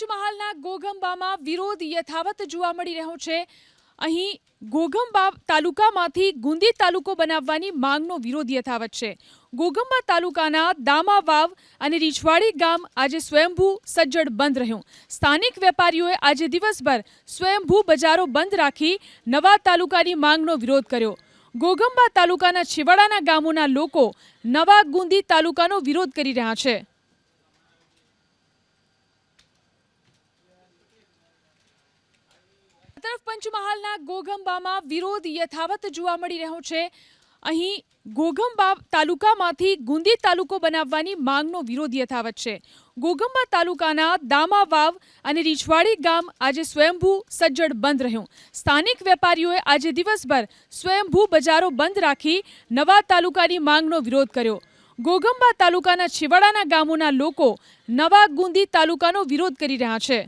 પંચમહાલના ઘોઘંબામાં વિરોધ યથાવત જોવા મળી રહ્યો છે। અહીં ઘોઘંબા તાલુકામાંથી ગુંદી તાલુકો બનાવવાની માંગનો વિરોધ યથાવત છે। ઘોઘંબા તાલુકાના દામાવાવ અને રીછવાડી ગામ આજે સ્વયંભૂ સજ્જડ બંધ રહ્યું। સ્થાનિક વેપારીઓએ આજે દિવસભર સ્વયંભૂ બજારો બંધ રાખી નવા તાલુકાની માંગનો વિરોધ કર્યો। ઘોઘંબા તાલુકાના છેવાડાના ગામોના લોકો નવા ગુંદી તાલુકાનો વિરોધ કરી રહ્યા છે। તરફ પંચમહાલના ઘોઘંબામાં વિરોધ યથાવત જોવા મળી રહ્યો છે। અહીં ઘોઘંબા તાલુકામાંથી ગુંદી તાલુકો બનાવવાની માંગનો વિરોધ યથાવત છે। ઘોઘંબા તાલુકાના દામાવાવ અને રીછવાડી ગામ આજે સ્વયંભૂ સજ્જડ બંધ રહ્યું। સ્થાનિક વેપારીઓએ આજે દિવસભર સ્વયંભૂ બજારો બંધ રાખી નવા તાલુકાની માંગનો વિરોધ કર્યો। ઘોઘંબા તાલુકાના છેવાડાના ગામોના લોકો નવા ગુંદી તાલુકાનો વિરોધ કરી રહ્યા છે।